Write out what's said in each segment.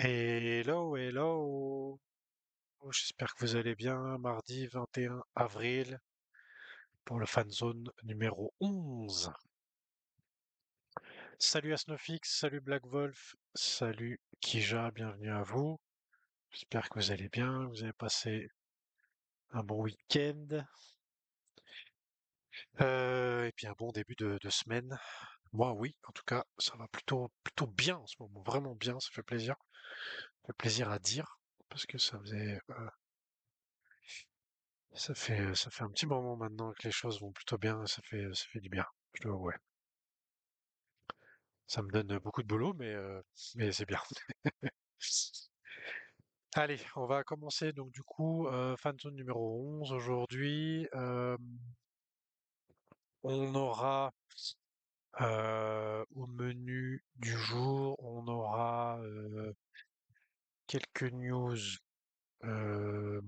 Hello, hello. J'espère que vous allez bien. Mardi 21 avril pour le fanzone numéro 11. Salut Asnofix, salut Black Wolf, salut Kija, bienvenue à vous. J'espère que vous allez bien, que vous avez passé un bon week-end. Et puis un bon début de semaine. Moi, oui, en tout cas, ça va plutôt bien en ce moment, vraiment bien, ça fait plaisir. Ça fait plaisir à dire, parce que ça fait un petit moment maintenant que les choses vont plutôt bien, ça fait du bien. Ouais. Ça me donne beaucoup de boulot, mais c'est bien. Allez, on va commencer donc du coup, fanzone numéro 11 aujourd'hui. On aura au menu du jour, on aura quelques news. euh,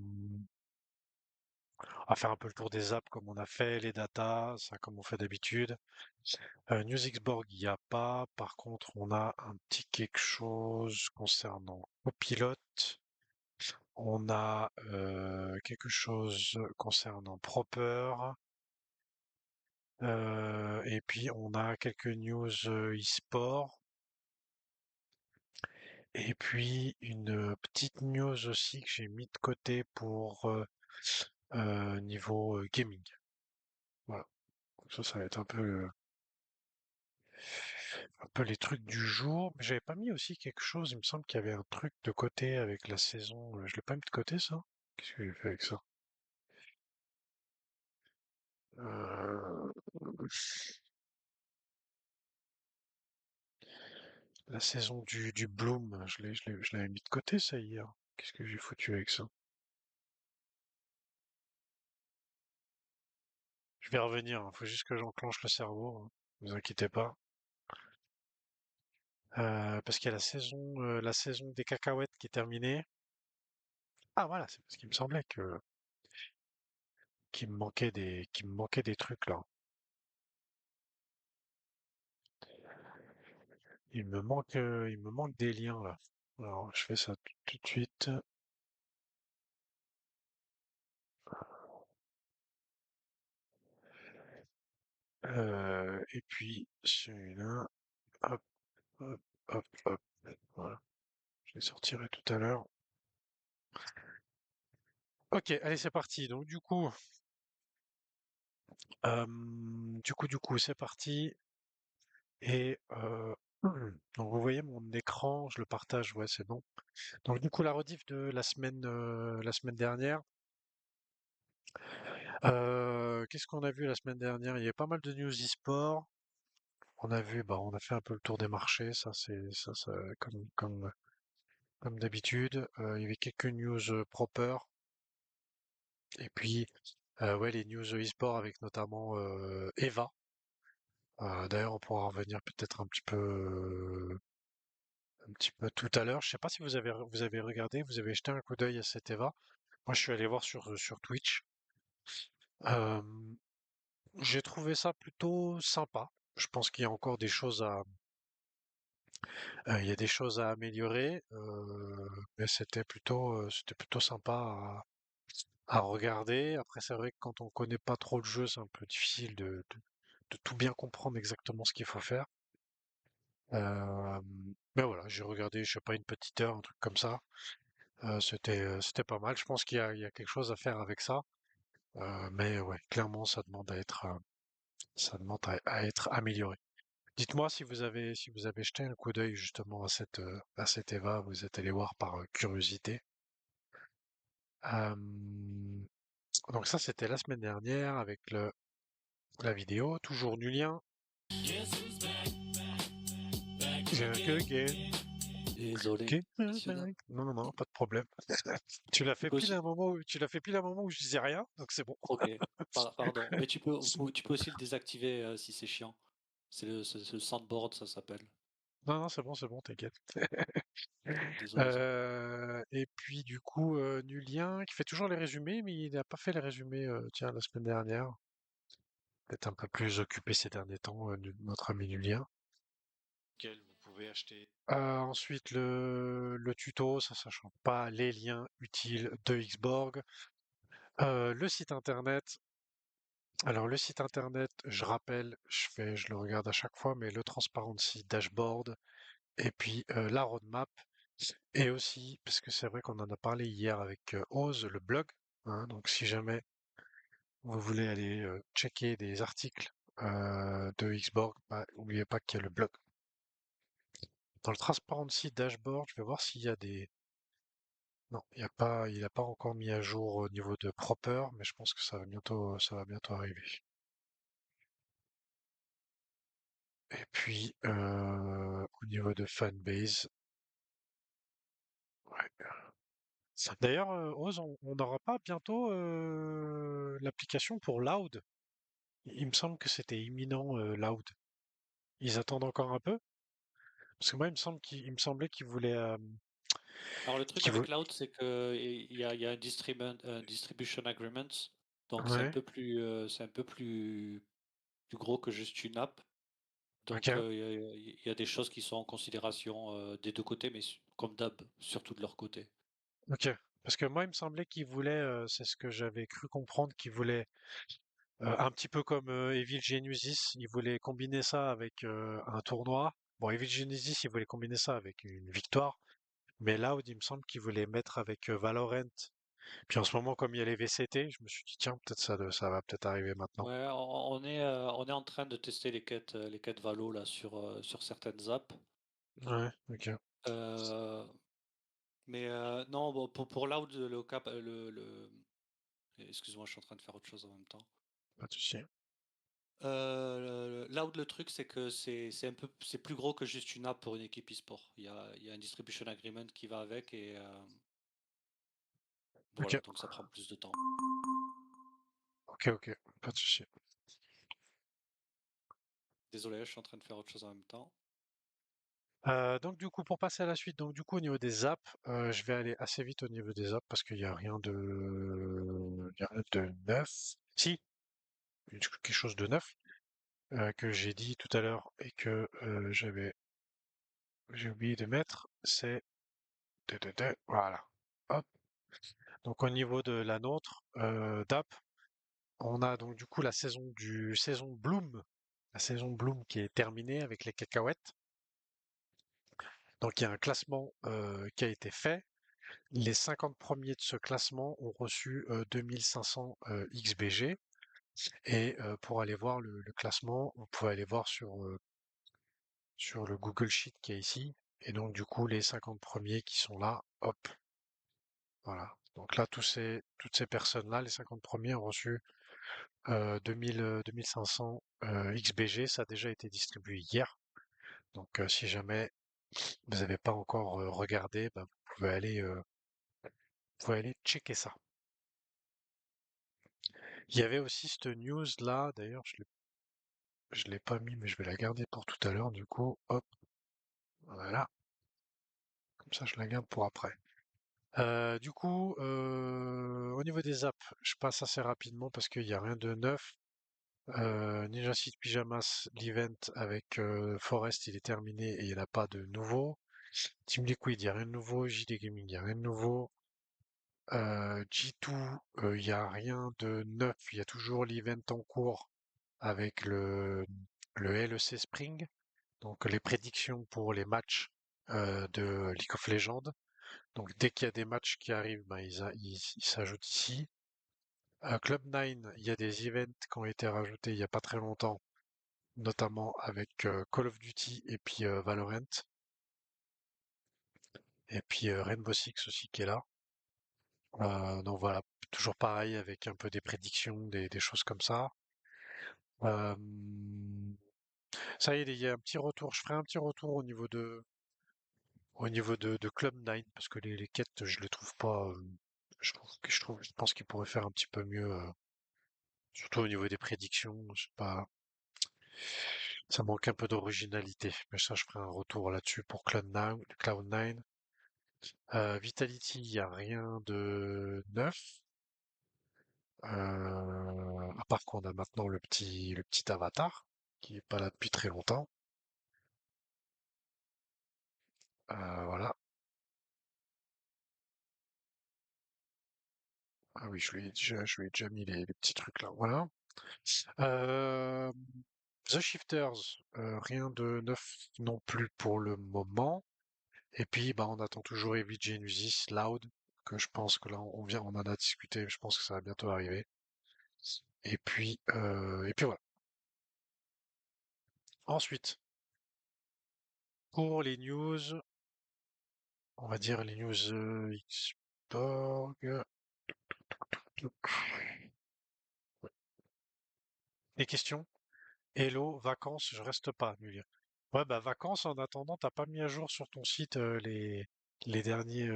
on va faire un peu le tour des apps comme on a fait, les datas, ça comme on fait d'habitude. News Xborg, il n'y a pas. Par contre, on a un petit quelque chose concernant Copilot. On a quelque chose concernant Proper. Et puis, on a quelques news e-sport. Et puis, une petite news aussi que j'ai mis de côté pour niveau gaming. Voilà. Donc ça va être un peu les trucs du jour. Mais j'avais pas mis aussi quelque chose. Il me semble qu'il y avait un truc de côté avec la saison. Je l'ai pas mis de côté, ça? Qu'est-ce que j'ai fait avec ça? Euh, La saison du Bloom, je l'avais mis de côté, ça, hier. Qu'est-ce que j'ai foutu avec ça? Je vais revenir, il faut juste que j'enclenche le cerveau, hein. Ne vous inquiétez pas. Parce qu'il y a la saison des cacahuètes qui est terminée. Ah voilà, c'est parce qu'il me semblait qu'il me manquait des trucs là. Il me manque des liens là. Alors, je fais ça tout de suite. Et puis, celui-là, hop, hop, hop, hop. Voilà, je les sortirai tout à l'heure. Ok, allez, c'est parti. Donc, du coup, c'est parti. Et donc, vous voyez mon écran, je le partage, ouais, c'est bon. Donc, du coup, la rediff de la semaine dernière. Qu'est-ce qu'on a vu la semaine dernière? Il y a pas mal de news e-sport. On a fait un peu le tour des marchés, ça, comme d'habitude. Il y avait quelques news proper. Et puis, ouais, les news e-sport avec notamment Eva. D'ailleurs, on pourra revenir peut-être un petit peu tout à l'heure. Je sais pas si vous avez regardé, vous avez jeté un coup d'œil à cette Eva. Moi, je suis allé voir sur Twitch. Euh, j'ai trouvé ça plutôt sympa. Je pense qu'il y a encore il y a des choses à améliorer, mais c'était plutôt sympa à regarder. Après, c'est vrai que quand on connaît pas trop le jeu, c'est un peu difficile de tout bien comprendre exactement ce qu'il faut faire. Mais voilà, j'ai regardé, je sais pas, une petite heure, un truc comme ça. C'était pas mal. Je pense qu'il y a quelque chose à faire avec ça. Mais ouais, clairement, ça demande à être amélioré. Dites-moi si vous avez jeté un coup d'œil justement à cette Eva, vous êtes allé voir par curiosité. Euh, donc ça, c'était la semaine dernière avec la vidéo, toujours du lien. Back again, Désolé. get back. Non, non, non, pas de problème. Tu l'as Tu fait peux pile à aussi. un moment où je disais rien, donc c'est bon. Ok, pardon. Mais tu peux aussi le désactiver si c'est chiant. C'est le soundboard, ça s'appelle. Non, non, c'est bon, t'inquiète. Désolé. Et puis du coup, Nulien qui fait toujours les résumés, mais il n'a pas fait les résumés, tiens, la semaine dernière. Peut-être un peu plus occupé ces derniers temps, notre ami Nulien. Ensuite, le tuto, ça change pas. Les liens utiles de Xborg. Le site internet. Alors, le site internet, je rappelle, je le regarde à chaque fois, mais le Transparency Dashboard, et puis la roadmap, et aussi, parce que c'est vrai qu'on en a parlé hier avec Oz, le blog, hein, donc si jamais vous voulez aller checker des articles de Xborg, bah, n'oubliez pas qu'il y a le blog. Dans le Transparency Dashboard, je vais voir s'il y a des... Non, il n'a pas encore mis à jour au niveau de Proper, mais je pense que ça va bientôt arriver. Et puis, au niveau de Fanbase, ouais. D'ailleurs, Oz, on n'aura pas bientôt l'application pour Loud. Il me semble que c'était imminent, Loud. Ils attendent encore un peu? Parce que moi, il me semblait qu'ils voulaient, Alors le truc qu'ils avec voulaient... Cloud, c'est que il y a un distribution agreement, donc Ouais, c'est un peu plus gros que juste une app. Donc ok, il y a des choses qui sont en considération des deux côtés, mais comme d'hab, surtout de leur côté. ok. Parce que moi, il me semblait qu'ils voulaient, c'est ce que j'avais cru comprendre, qu'ils voulaient, un petit peu comme Evil Genesis, ils voulaient combiner ça avec un tournoi. Bon, Evil Genesis, ils voulaient combiner ça avec une victoire. Mais Loud, il me semble qu'ils voulaient mettre avec Valorant. Puis en ce moment, comme il y a les VCT, je me suis dit, tiens, peut-être ça va peut-être arriver maintenant. Ouais, on est en train de tester les quêtes Valo là sur certaines apps. Ouais, ok, Euh, mais non, bon, pour Loud, le cap, excuse-moi, je suis en train de faire autre chose en même temps. pas de souci. Loud, le truc, c'est que c'est plus gros que juste une app pour une équipe e-sport. Il y a un distribution agreement qui va avec et Ok, voilà, donc ça prend plus de temps. ok, pas de souci. Désolé, je suis en train de faire autre chose en même temps. Donc du coup, pour passer à la suite, donc du coup au niveau des apps, je vais aller assez vite au niveau des apps parce qu'il n'y a rien il y a rien de neuf. Si, quelque chose de neuf que j'ai dit tout à l'heure et que j'ai oublié de mettre, c'est voilà. Hop. Donc au niveau de la nôtre d'app, on a donc du coup saison Bloom, la saison Bloom qui est terminée avec les cacahuètes. Donc il y a un classement qui a été fait. Les 50 premiers de ce classement ont reçu 2500 XBG. Et pour aller voir le classement, vous pouvez aller voir sur le Google Sheet qui est ici. Et donc du coup, les 50 premiers qui sont là, hop, voilà. Donc là, toutes ces personnes-là, les 50 premiers ont reçu 2500 XBG. Ça a déjà été distribué hier. Donc si jamais vous n'avez pas encore regardé, bah, vous pouvez aller checker ça. Il y avait aussi cette news là, d'ailleurs, je l'ai pas mis, mais je vais la garder pour tout à l'heure, du coup, hop, voilà, comme ça je la garde pour après. Du coup, au niveau des apps, je passe assez rapidement parce qu'il n'y a rien de neuf. Ninja City Pyjamas, l'event avec Forest, il est terminé et il n'y en a pas de nouveau. Team Liquid, il n'y a rien de nouveau. JD Gaming, il n'y a rien de nouveau. G2, il n'y a rien de neuf. Il y a toujours l'event en cours avec le LEC Spring. Donc les prédictions pour les matchs de League of Legends. Donc dès qu'il y a des matchs qui arrivent, ben, ils s'ajoutent ici. Club 9, il y a des events qui ont été rajoutés il n'y a pas très longtemps, notamment avec Call of Duty et puis Valorant. Et puis Rainbow Six aussi qui est là. Donc voilà, toujours pareil avec un peu des prédictions, des choses comme ça. Euh, Ça y est, il y a un petit retour. Je ferai un petit retour au niveau de Club 9 parce que les quêtes, je les trouve pas. Je pense qu'ils pourraient faire un petit peu mieux, surtout au niveau des prédictions. Je sais pas, ça manque un peu d'originalité. Mais ça, je ferai un retour là-dessus pour Cloud9. Vitality, il n'y a rien de neuf. À part qu'on a maintenant le petit avatar qui est pas là depuis très longtemps. Voilà. Ah oui, je lui ai déjà mis les petits trucs là. Voilà. Euh, The Shifters, rien de neuf non plus pour le moment. Et puis, bah, on attend toujours Evie Genesis, Loud, que je pense que là, on en a discuté, je pense que ça va bientôt arriver. Et puis voilà. Ensuite, pour les news, on va dire les news Xborg. Les questions? Hello, vacances, je reste pas, Mulia. Ouais, bah vacances, en attendant, t'as pas mis à jour sur ton site les derniers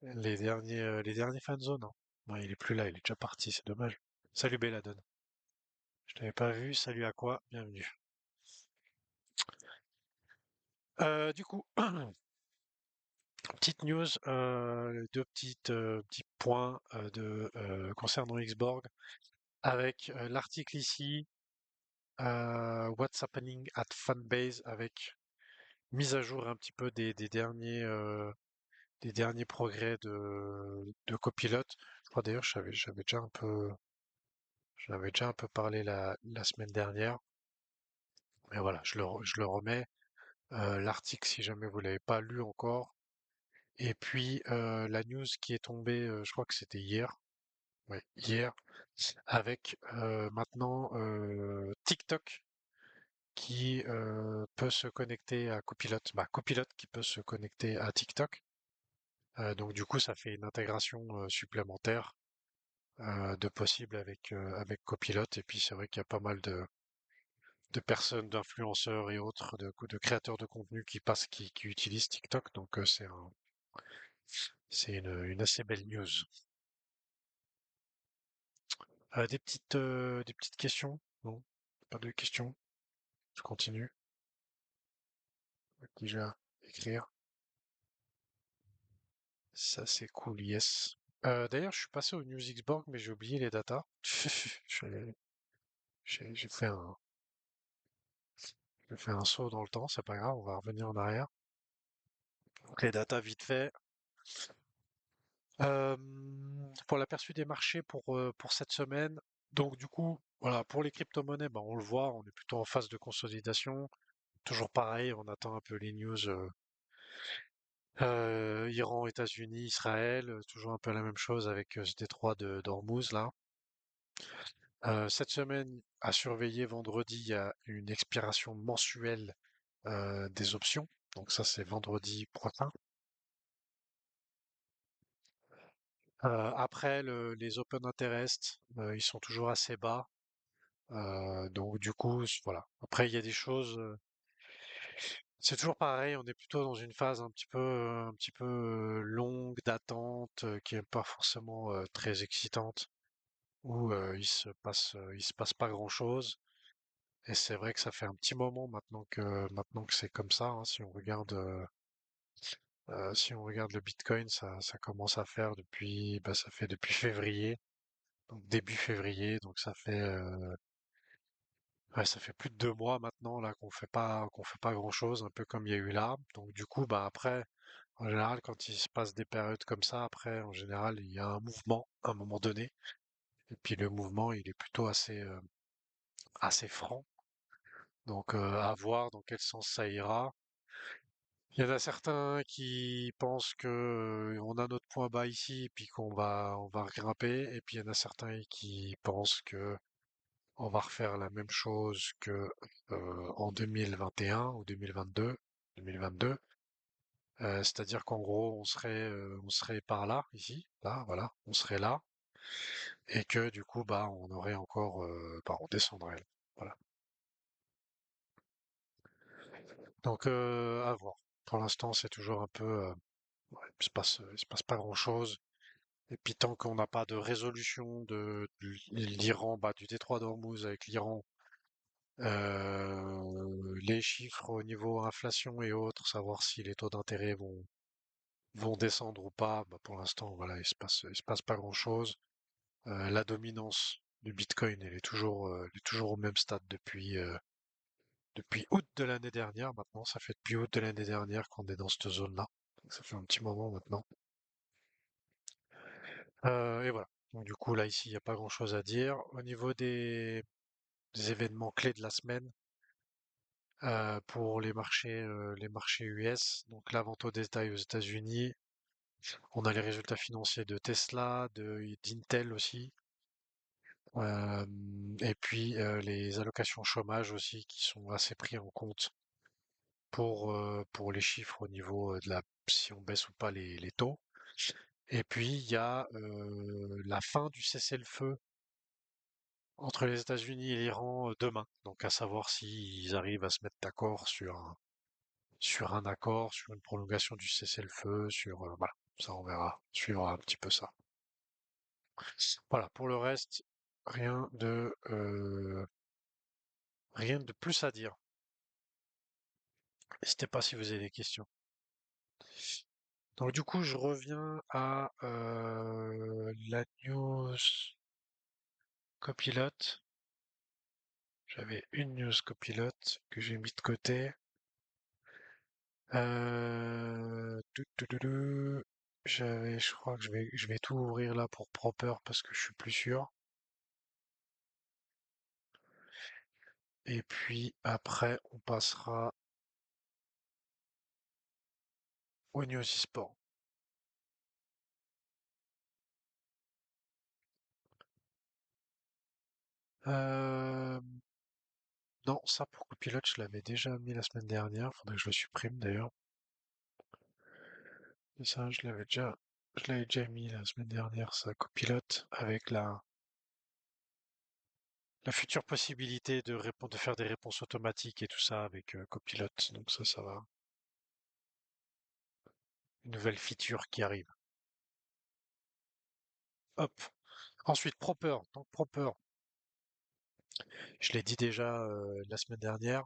les derniers fanzones, hein. Ouais, il est plus là, il est déjà parti, c'est dommage. Salut Belladone. Je t'avais pas vu, salut à quoi? Bienvenue. Du coup, petite news, deux petits points concernant Xborg avec l'article ici, What's happening at Fanbase avec mise à jour un petit peu des derniers progrès de copilote. Je crois d'ailleurs, j'avais déjà un peu parlé la semaine dernière. Mais voilà, je le remets. L'article, si jamais vous l'avez pas lu encore. Et puis la news qui est tombée, je crois que c'était hier. Ouais, hier, avec maintenant TikTok qui peut se connecter à Copilot. Bah, Copilot qui peut se connecter à TikTok. Donc du coup, ça fait une intégration supplémentaire de possible avec Copilot. Et puis c'est vrai qu'il y a pas mal de personnes, d'influenceurs et autres, de créateurs de contenu qui utilisent TikTok. Donc c'est une assez belle news. Des petites questions? Non? Pas de questions? Je continue. Déjà, écrire. Ça, c'est cool, yes. D'ailleurs, je suis passé au News Xborg, mais j'ai oublié les datas. J'ai j'ai fait un saut dans le temps, c'est pas grave, on va revenir en arrière. Donc, les datas vite fait. Euh, pour l'aperçu des marchés pour cette semaine. Donc, du coup, voilà, pour les crypto-monnaies, ben, on le voit, on est plutôt en phase de consolidation. Toujours pareil, on attend un peu les news. Iran, États-Unis, Israël, toujours un peu la même chose avec ce détroit d'Ormuz là. Cette semaine, à surveiller, vendredi, il y a une expiration mensuelle des options. Donc ça, c'est vendredi prochain. Après, les open interest, ils sont toujours assez bas. Donc du coup, voilà. Après, il y a des choses. C'est toujours pareil. On est plutôt dans une phase un petit peu longue d'attente, qui est pas forcément très excitante, où il se passe pas grand-chose. Et c'est vrai que ça fait un petit moment maintenant que c'est comme ça, hein. Si on regarde le Bitcoin, ça commence à faire ça fait depuis février, donc début février, donc ça fait plus de 2 mois maintenant là qu'on fait pas grand-chose, un peu comme il y a eu là. Donc du coup, bah après, en général, quand il se passe des périodes comme ça, après, en général, il y a un mouvement à un moment donné. Et puis le mouvement, il est plutôt assez franc. Donc à voir dans quel sens ça ira. Il y en a certains qui pensent que on a notre point bas ici et puis qu'on va grimper. Et puis il y en a certains qui pensent que on va refaire la même chose que en 2021 ou 2022, 2022. C'est-à-dire qu'en gros, on serait par là, ici, là, voilà, on serait là, et que du coup, bah, on aurait encore, bah, on descendrait là. Voilà. Donc, à voir. Pour l'instant, c'est toujours un peu, ouais, il se passe pas grand-chose. Et puis tant qu'on n'a pas de résolution de l'Iran, bah, du détroit d'Ormuz avec l'Iran, les chiffres au niveau inflation et autres, savoir si les taux d'intérêt vont descendre ou pas, bah, pour l'instant, voilà, il se passe pas grand-chose. La dominance du Bitcoin, elle est toujours au même stade depuis août de l'année dernière maintenant. Ça fait depuis août de l'année dernière qu'on est dans cette zone-là. Donc ça fait un petit moment maintenant. Et voilà. Donc du coup, là, ici, il n'y a pas grand-chose à dire. Au niveau des événements clés de la semaine, pour les marchés US, donc la vente au détail aux États-Unis, on a les résultats financiers de Tesla, d'Intel aussi, et puis les allocations chômage aussi qui sont assez pris en compte pour les chiffres au niveau de si on baisse ou pas les taux. Et puis il y a la fin du cessez-le-feu entre les États-Unis et l'Iran demain. Donc à savoir s'ils arrivent à se mettre d'accord sur un accord, sur une prolongation du cessez-le-feu, voilà, ça on verra, on suivra un petit peu ça. Voilà, pour le reste, rien de rien de plus à dire. N'hésitez pas si vous avez des questions. Donc du coup, je reviens à la news copilote. J'avais une news copilote que j'ai mis de côté. Je crois que je vais tout ouvrir là pour Proper parce que je suis plus sûr. Et puis après, on passera au news e-sport. Euh, non, ça pour copilote, je l'avais déjà mis la semaine dernière. Faudrait que je le supprime d'ailleurs. Et ça, je l'avais déjà mis la semaine dernière, ça copilote avec la future possibilité de faire des réponses automatiques et tout ça avec copilote. Donc ça va. Une nouvelle feature qui arrive. Hop. Ensuite, Proper. Donc Proper, je l'ai dit déjà la semaine dernière.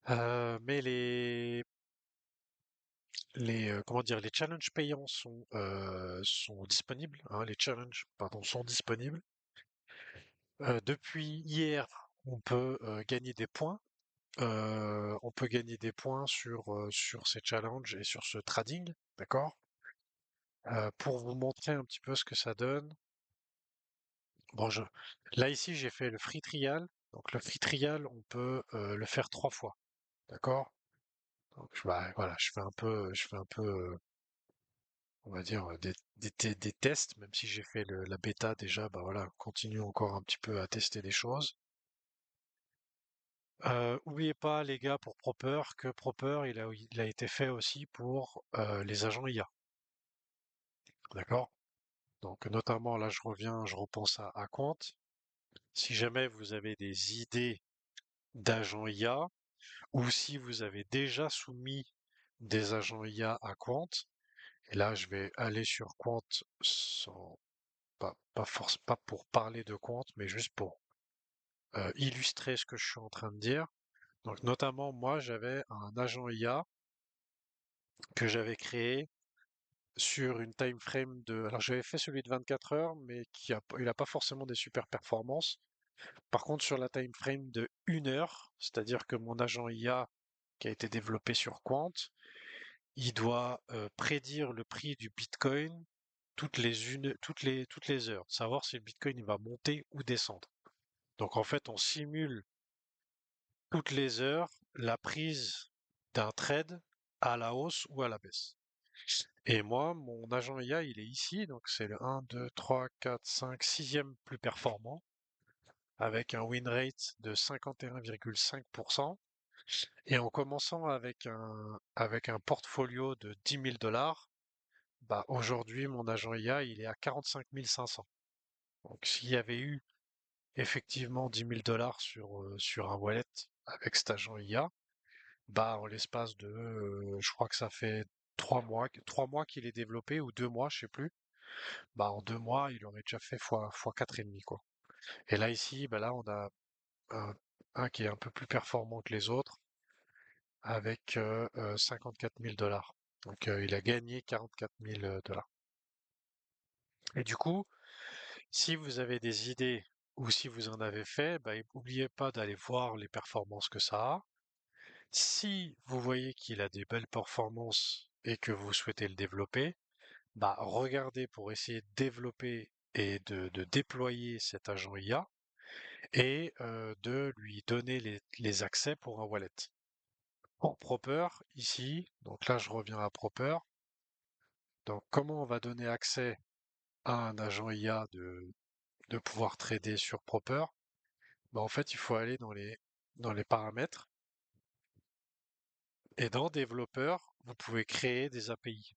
Mais comment dire, les challenges payants sont disponibles, hein, les challenges, pardon, sont disponibles. Depuis hier, on peut gagner des points. On peut gagner des points sur ces challenges et sur ce trading, d'accord? Pour vous montrer un petit peu ce que ça donne. Bon, là ici, j'ai fait le free trial. Donc le free trial, on peut le faire 3 fois, d'accord? Donc bah, voilà, je fais un peu, on va dire, des tests, même si j'ai fait la bêta déjà, bah voilà, continue encore un petit peu à tester des choses. Oubliez pas, les gars, pour Proper, que Proper, il a été fait aussi pour les agents IA, d'accord? Donc notamment, là, je repense à Quant. Si jamais vous avez des idées d'agents IA, ou si vous avez déjà soumis des agents IA à Quant, et là, je vais aller sur Quant sans, pas pour parler de Quant, mais juste pour illustrer ce que je suis en train de dire. Donc, notamment, moi, j'avais un agent IA que j'avais créé sur une time frame de. Alors, j'avais fait celui de 24 heures, mais il n'a pas forcément des super performances. Par contre, sur la time frame de 1 heure, c'est-à-dire que mon agent IA qui a été développé sur Quant, il doit prédire le prix du Bitcoin toutes les heures, savoir si le Bitcoin il va monter ou descendre. Donc en fait, on simule toutes les heures la prise d'un trade à la hausse ou à la baisse. Et moi, mon agent IA, il est ici, donc c'est le 1, 2, 3, 4, 5, sixième plus performant, avec un win rate de 51,5%. Et en commençant avec un portfolio de 10 000 dollars, bah aujourd'hui, mon agent IA, il est à 45 500. Donc s'il y avait eu effectivement 10 000 dollars sur un wallet avec cet agent IA, bah en l'espace de, je crois que ça fait 3 mois qu'il est développé ou 2 mois, je sais plus. Bah en 2 mois, il aurait déjà fait fois 4,5 quoi. Et là ici, bah là on a un, un qui est un peu plus performant que les autres avec 54 000 dollars. Donc il a gagné 44 000 dollars. Et du coup, si vous avez des idées ou si vous en avez fait, bah, n'oubliez pas d'aller voir les performances que ça a. Si vous voyez qu'il a des belles performances et que vous souhaitez le développer, bah, regardez pour essayer de développer et de déployer cet agent IA et de lui donner les accès pour un wallet. Pour Proper, ici, donc là je reviens à Proper. Donc comment on va donner accès à un agent IA de pouvoir trader sur Proper? Bah, en fait, il faut aller dans les paramètres et dans développeur, vous pouvez créer des API.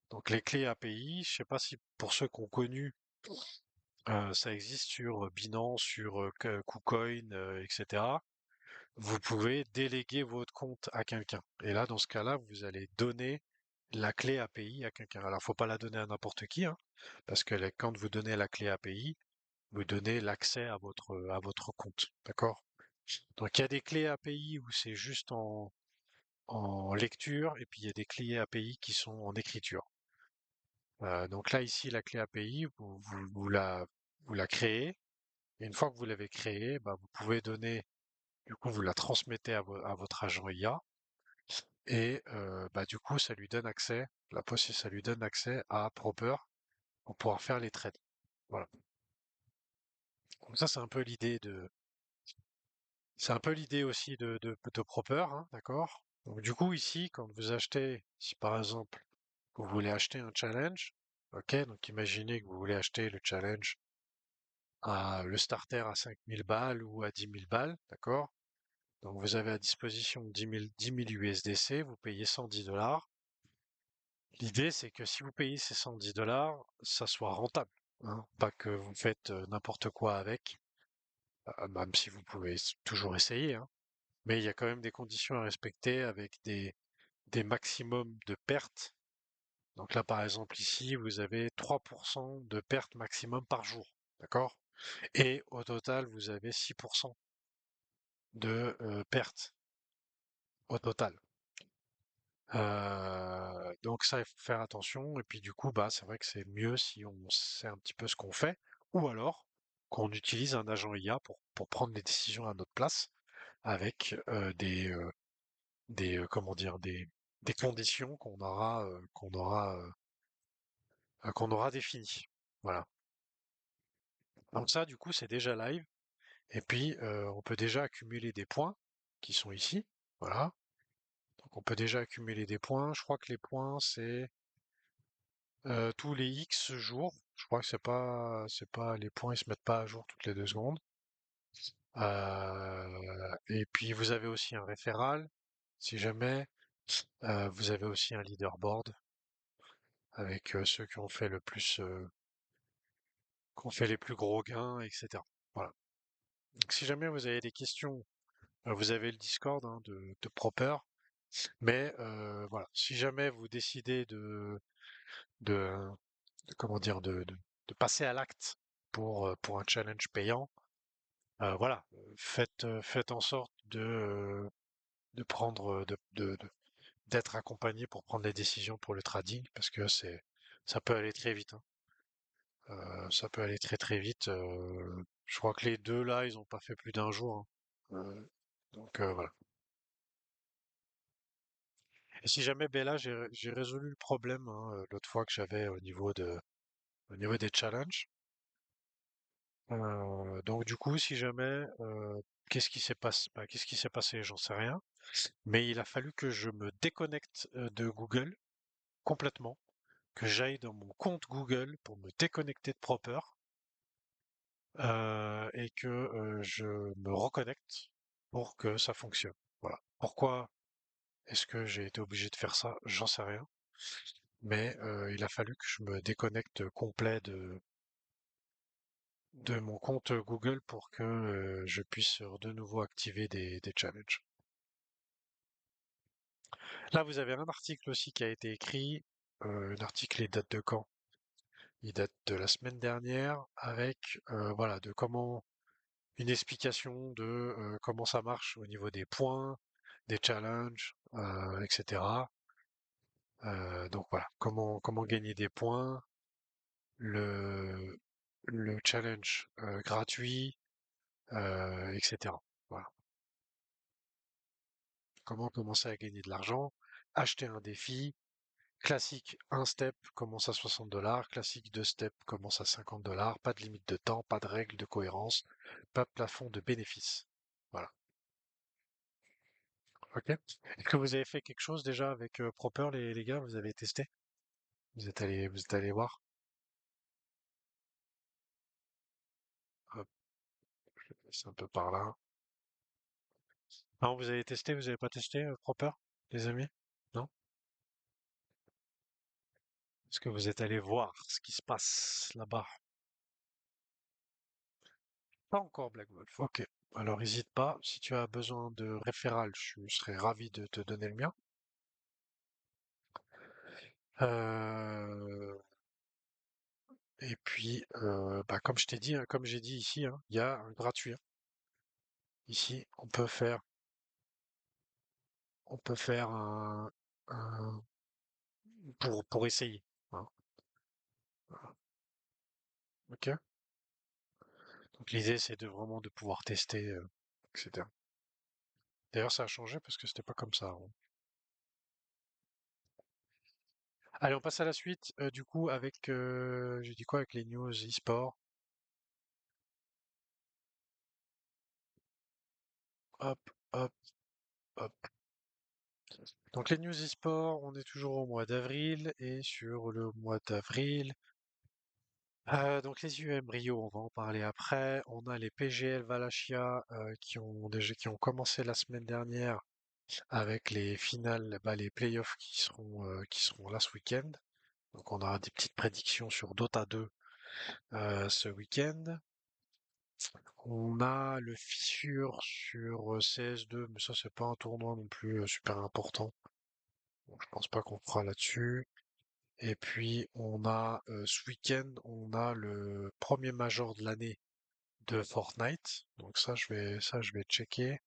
Donc les clés API, je sais pas si pour ceux qui ont connu, ça existe sur Binance, sur KuCoin, etc. Vous pouvez déléguer votre compte à quelqu'un. Et là, dans ce cas-là, vous allez donner la clé API à quelqu'un. Alors, faut pas la donner à n'importe qui, hein, parce que quand vous donnez la clé API, vous donnez l'accès à votre compte. D'accord? Donc, il y a des clés API où c'est juste en lecture, et puis il y a des clés API qui sont en écriture. Donc là, ici, la clé API, vous la créez. Et une fois que vous l'avez créée, bah, vous pouvez donner, du coup, vous la transmettez à votre agent IA. Et bah, du coup, ça lui donne accès, ça lui donne accès à Proper pour pouvoir faire les trades. Voilà. Donc ça, c'est un peu l'idée aussi de Proper, hein, d'accord? Donc du coup, ici, quand vous achetez, si par exemple, vous voulez acheter un challenge, ok, donc imaginez que vous voulez acheter le challenge le starter à 5000 balles ou à 10 000 balles, d'accord? Donc vous avez à disposition 10 000 USDC, vous payez 110 dollars. L'idée, c'est que si vous payez ces 110 dollars, ça soit rentable, hein, pas que vous faites n'importe quoi avec, même si vous pouvez toujours essayer, hein. Mais il y a quand même des conditions à respecter avec des maximums de pertes. Donc là, par exemple, ici, vous avez 3% de pertes maximum par jour, d'accord? Et au total, vous avez 6% de pertes au total. Donc ça, il faut faire attention. Et puis du coup, bah, c'est vrai que c'est mieux si on sait un petit peu ce qu'on fait, ou alors qu'on utilise un agent IA pour prendre des décisions à notre place avec comment dire, des conditions qu'on aura définies. Voilà. Donc ça, du coup, c'est déjà live. Et puis, on peut déjà accumuler des points qui sont ici. Voilà. Donc on peut déjà accumuler des points. Je crois que les points, c'est tous les X jours. Je crois que c'est pas les points, ils se mettent pas à jour toutes les 2 secondes. Et puis vous avez aussi un référal, si jamais. Vous avez aussi un leaderboard avec ceux qui ont fait les plus gros gains, etc. Voilà. Donc si jamais vous avez des questions, vous avez le Discord, hein, de Proper. Mais voilà, si jamais vous décidez de, comment dire, de passer à l'acte pour un challenge payant, voilà, faites en sorte de prendre, d'être accompagné pour prendre les décisions pour le trading, parce que ça peut aller très vite, hein. Ça peut aller très très vite. Je crois que les deux là, ils ont pas fait plus d'un jour, hein. Donc voilà. Et si jamais, ben là, j'ai résolu le problème, hein, l'autre fois que j'avais au niveau des challenges. Donc du coup, si jamais, qu'est-ce qui s'est passé? Bah, qu'est-ce qui s'est passé? J'en sais rien. Mais il a fallu que je me déconnecte de Google complètement, que j'aille dans mon compte Google pour me déconnecter de Proper, et que je me reconnecte pour que ça fonctionne. Voilà. Pourquoi est-ce que j'ai été obligé de faire ça? J'en sais rien. Mais il a fallu que je me déconnecte complet de mon compte Google pour que je puisse de nouveau activer des challenges. Là, vous avez un article aussi qui a été écrit. L'article, il date de quand? Il date de la semaine dernière avec voilà, de comment une explication de comment ça marche au niveau des points, des challenges, etc. Donc voilà, comment gagner des points, le challenge gratuit, etc. Voilà. Comment commencer à gagner de l'argent? Acheter un défi. Classique, un step commence à $60. Classique, 2 steps commence à $50. Pas de limite de temps, pas de règle de cohérence, pas de plafond de bénéfice. Voilà. Ok. Est-ce que vous avez fait quelque chose déjà avec Proper, les gars? Vous avez testé? Vous êtes allé voir? Hop, c'est un peu par là. Non, vous avez testé? Vous avez pas testé Proper, les amis? Non? Est-ce que vous êtes allé voir ce qui se passe là-bas? Pas encore Black Wolf. Ok. Alors, n'hésite pas. Si tu as besoin de référal, je serais ravi de te donner le mien. Euh, et puis, bah, comme je t'ai dit, hein, comme j'ai dit ici, hein, il y a un gratuit, hein. Ici, on peut faire un- pour essayer, hein. Voilà. Ok. Donc l'idée, c'est de vraiment de pouvoir tester, etc. D'ailleurs, ça a changé parce que c'était pas comme ça avant. Allez, on passe à la suite. Du coup, avec, j'ai dit quoi avec les news e-sport? Hop, hop, hop. Donc les news e-sport, on est toujours au mois d'avril et sur le mois d'avril, donc les UM Rio, on va en parler après. On a les PGL Valachia qui ont commencé la semaine dernière avec les finales, bah, les playoffs qui seront là ce week-end. Donc on aura des petites prédictions sur Dota 2 ce week-end. On a le Fissure sur CS2, mais ça c'est pas un tournoi non plus super important. Donc, je pense pas qu'on fera là-dessus. Et puis on a ce week-end, on a le premier major de l'année de Fortnite. Donc ça je vais checker.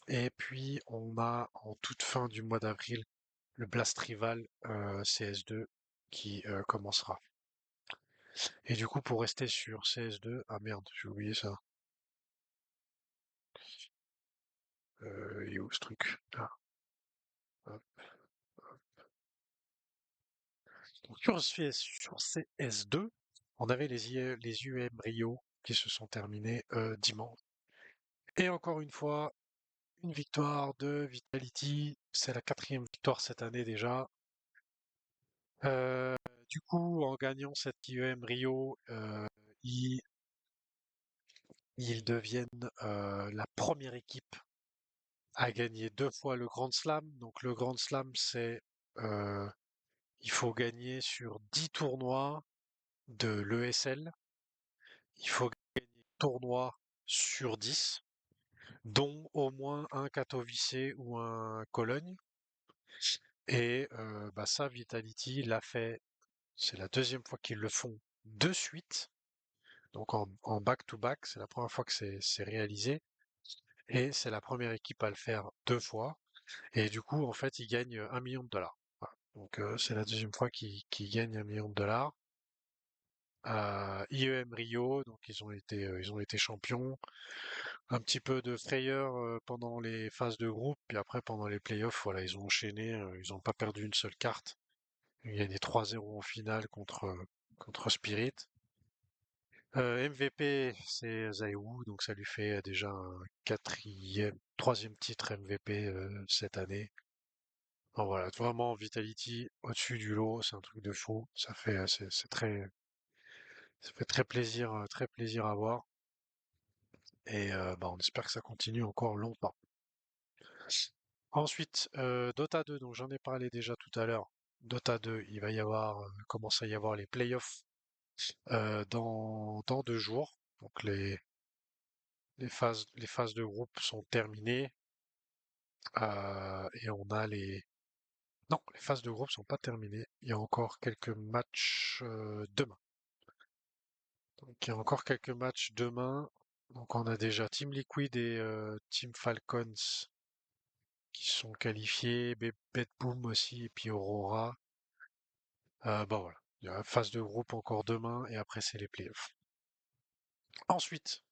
Et puis on a en toute fin du mois d'avril le Blast Rival CS2 qui commencera. Et du coup pour rester sur CS2, ah merde, j'ai oublié ça. Il est où ce truc? Là. Hop. Donc sur CS2, on avait les UM Rio qui se sont terminés dimanche. Et encore une fois, une victoire de Vitality. C'est la quatrième victoire cette année déjà. Euh, du coup, en gagnant cette IEM Rio, ils, ils deviennent la première équipe à gagner 2 fois le Grand Slam. Donc le Grand Slam, euh, il faut gagner sur 10 tournois de l'ESL. Il faut gagner un tournoi sur 10, dont au moins un Katowice ou un Cologne. Et bah ça, Vitality l'a fait. C'est la deuxième fois qu'ils le font de suite, donc en back-to-back. C'est la première fois que c'est réalisé. Et c'est la première équipe à le faire 2 fois. Et du coup, en fait, ils gagnent 1 million de dollars. Voilà. Donc c'est la deuxième fois qu'ils gagnent 1 million de dollars. IEM Rio, donc ils ont été champions. Un petit peu de frayeur pendant les phases de groupe, puis après pendant les playoffs, voilà, ils ont enchaîné, ils n'ont pas perdu une seule carte. Ils ont gagné 3-0 en finale contre Spirit. MVP, c'est Zaewu, donc ça lui fait déjà un troisième titre MVP cette année. Enfin, voilà, vraiment Vitality au-dessus du lot, c'est un truc de fou. Ça fait très plaisir à voir. Et bah, on espère que ça continue encore longtemps. Ensuite, Dota 2, donc j'en ai parlé déjà tout à l'heure. Dota 2, il va y avoir, commence à y avoir les playoffs dans 2 jours. Donc les phases de groupe sont terminées et on a les. Non, les phases de groupe sont pas terminées. Il y a encore quelques matchs demain. Donc il y a encore quelques matchs demain. Donc on a déjà Team Liquid et Team Falcons qui sont qualifiés, Boom aussi et puis Aurora. Bah voilà, il y a phase de groupe encore demain et après c'est les playoffs. Ensuite,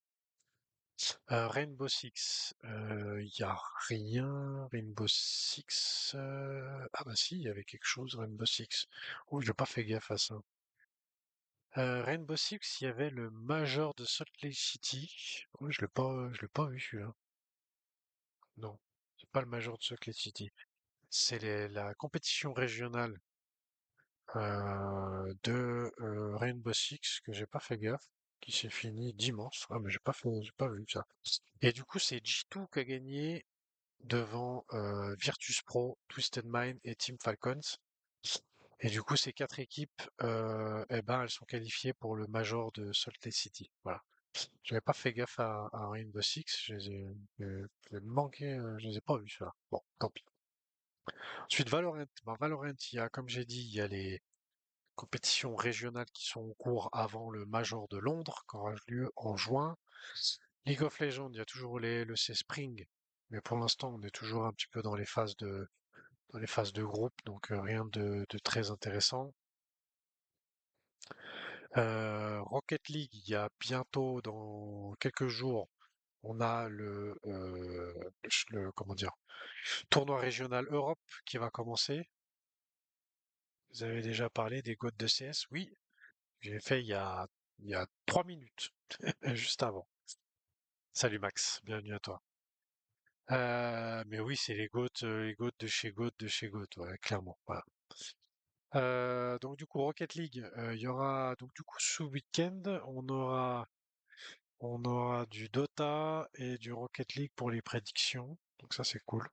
Rainbow Six, il y a rien. Rainbow Six, ah bah si, il y avait quelque chose, Rainbow Six. Oh, j'ai pas fait gaffe à ça. Rainbow Six, il y avait le Major de Salt Lake City. Oh, je l'ai pas vu celui-là. Non, c'est pas le Major de Salt Lake City. C'est la compétition régionale Rainbow Six que j'ai pas fait gaffe, qui s'est fini dimanche. Ah mais j'ai pas vu ça. Et du coup c'est G2 qui a gagné devant Virtus Pro, Twisted Mind et Team Falcons. Et du coup ces quatre équipes, eh ben elles sont qualifiées pour le Major de Salt Lake City. Voilà. J'avais pas fait gaffe à Rainbow Six, je les ai manqué, je les ai pas vus ceux-là. Bon, tant pis. Ensuite Valorant, ben, Valorant, il y a comme j'ai dit, il y a les compétitions régionales qui sont en cours avant le Major de Londres, qui aura lieu en juin. League of Legends, il y a toujours le C Spring, mais pour l'instant, on est toujours un petit peu dans les phases de groupe, donc rien de très intéressant. Rocket League, il y a bientôt, dans quelques jours, on a comment dire, tournoi régional Europe qui va commencer. Vous avez déjà parlé des GOAT de CS? Oui, j'ai fait il y a 3 minutes, juste avant. Salut Max, bienvenue à toi. Mais oui, c'est les GOAT de chez GOAT de chez GOAT, ouais, clairement. Voilà. Donc du coup, Rocket League, il y aura donc du coup ce week-end, on aura du Dota et du Rocket League pour les prédictions. Donc ça c'est cool.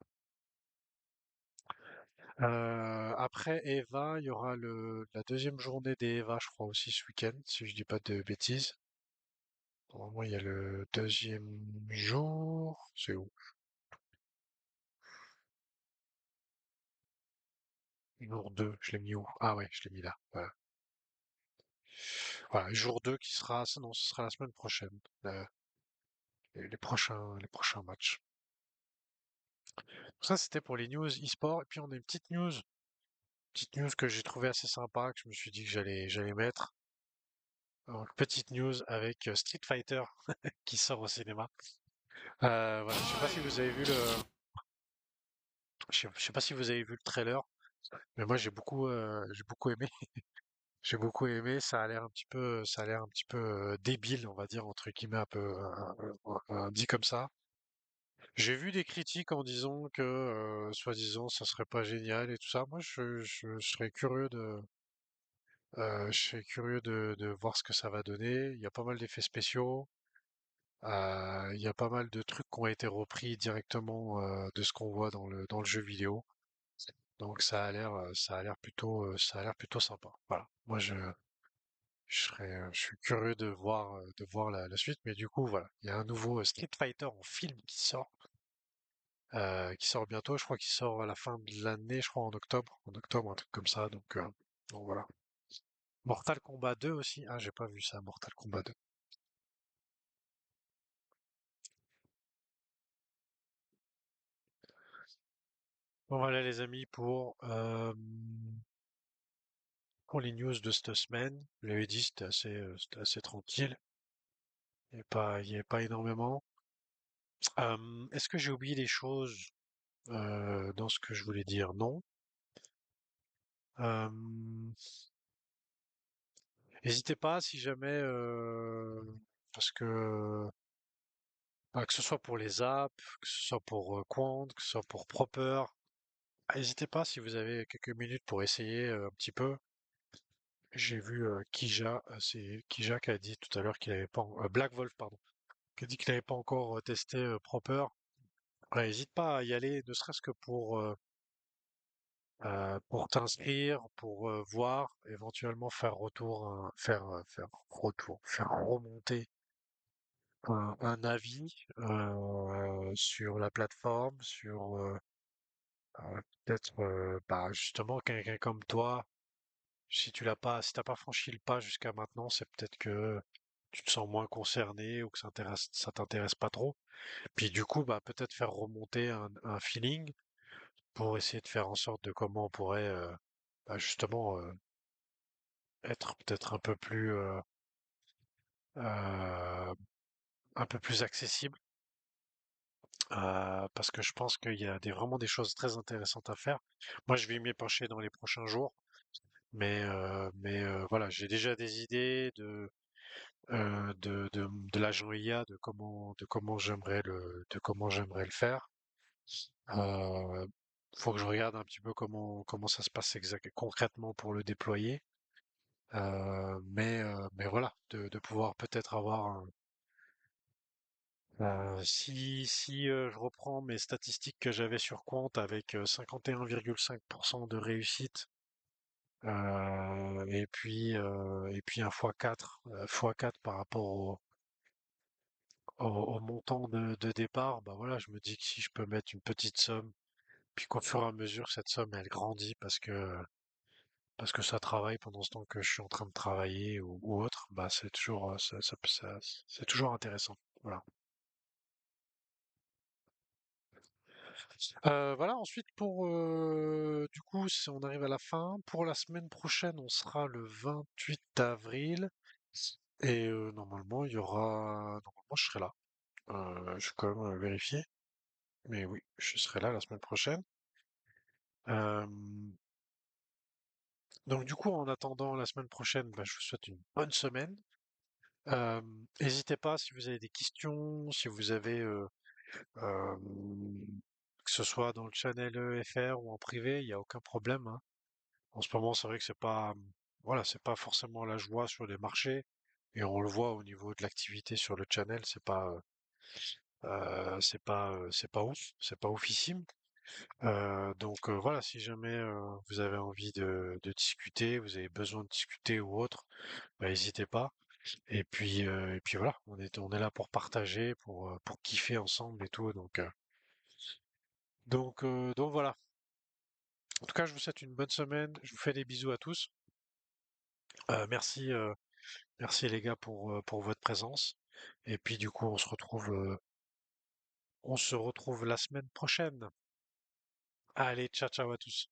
Après Eva, il y aura la deuxième journée des Eva, je crois aussi ce week-end, si je dis pas de bêtises. Normalement, il y a le deuxième jour. C'est où? Jour 2, je l'ai mis où? Ah ouais, je l'ai mis là. Voilà. Voilà, jour 2 qui sera, non, ce sera la semaine prochaine, les prochains matchs. Ça, c'était pour les news e-sport. Et puis, on a une petite news que j'ai trouvé assez sympa, que je me suis dit que j'allais mettre. Donc, petite news avec Street Fighter qui sort au cinéma. Voilà, je sais pas si vous avez vu je sais pas si vous avez vu le trailer, mais moi j'ai beaucoup aimé. J'ai beaucoup aimé. Ça a l'air un petit peu débile, on va dire entre guillemets, un peu dit comme ça. J'ai vu des critiques en disant que, soi-disant, ça serait pas génial et tout ça. Moi, je serais curieux je serais curieux de voir ce que ça va donner. Il y a pas mal d'effets spéciaux. Il y a pas mal de trucs qui ont été repris directement de ce qu'on voit dans le jeu vidéo. Donc ça a l'air plutôt sympa. Voilà. Moi, je suis curieux de voir la suite. Mais du coup, voilà. Il y a un nouveau Street Fighter en film qui sort bientôt. Je crois qu'il sort à la fin de l'année, je crois en octobre, un truc comme ça. Donc voilà. Mortal Kombat 2 aussi. Ah, j'ai pas vu ça, Mortal Kombat 2. Bon voilà les amis pour les news de cette semaine. Je l'avais dit, c'était assez tranquille. Il y avait pas énormément. Est-ce que j'ai oublié des choses dans ce que je voulais dire? Non. Euh, N'hésitez pas si jamais, parce que bah, que ce soit pour les apps, que ce soit pour Quant, que ce soit pour Proper, n'hésitez pas si vous avez quelques minutes pour essayer un petit peu. J'ai vu Kija, c'est Kija qui a dit tout à l'heure qu'il avait pas, Black Wolf pardon, qui a dit qu'il n'avait pas encore testé Proper. Ouais, n'hésite pas à y aller, ne serait-ce que pour t'inscrire, pour voir, éventuellement faire remonter un avis sur la plateforme, sur peut-être bah, justement quelqu'un comme toi. Si t'as pas franchi le pas jusqu'à maintenant, c'est peut-être que tu te sens moins concerné ou que ça t'intéresse pas trop. Puis du coup, bah peut-être faire remonter un feeling pour essayer de faire en sorte de comment on pourrait bah, justement être peut-être un peu plus euh, un peu plus accessible, parce que je pense qu'il y a vraiment des choses très intéressantes à faire. Moi, je vais m'y pencher dans les prochains jours, mais voilà, j'ai déjà des idées de l'agent IA, de comment j'aimerais le faire. Euh, Faut que je regarde un petit peu comment ça se passe concrètement pour le déployer. Mais voilà, de pouvoir peut-être avoir si je reprends mes statistiques que j'avais sur Quant avec 51,5% de réussite, et puis un x4 par rapport au montant de départ, bah voilà, je me dis que si je peux mettre une petite somme, puis qu'au fur et à mesure cette somme elle grandit parce que ça travaille pendant ce temps que je suis en train de travailler ou autre, bah c'est toujours c'est toujours intéressant. Voilà. Voilà, ensuite du coup, si on arrive à la fin, pour la semaine prochaine, on sera le 28 avril et normalement je serai là. Je vais quand même vérifier, mais oui, je serai là la semaine prochaine. Euh, donc du coup, en attendant la semaine prochaine, bah, je vous souhaite une bonne semaine. Euh, N'hésitez pas si vous avez des questions, si vous avez euh, que ce soit dans le channel FR ou en privé, il n'y a aucun problème, hein. En ce moment, c'est vrai que voilà, c'est pas forcément la joie sur les marchés, et on le voit au niveau de l'activité sur le channel, c'est pas ouf, c'est pas oufissime. Donc voilà, si jamais vous avez envie de discuter, vous avez besoin de discuter ou autre, bah, n'hésitez pas. Et puis voilà, on est là pour partager, pour kiffer ensemble et tout. Donc voilà. En tout cas, je vous souhaite une bonne semaine. Je vous fais des bisous à tous. Merci les gars pour votre présence. Et puis du coup, on se retrouve la semaine prochaine. Allez, ciao ciao à tous.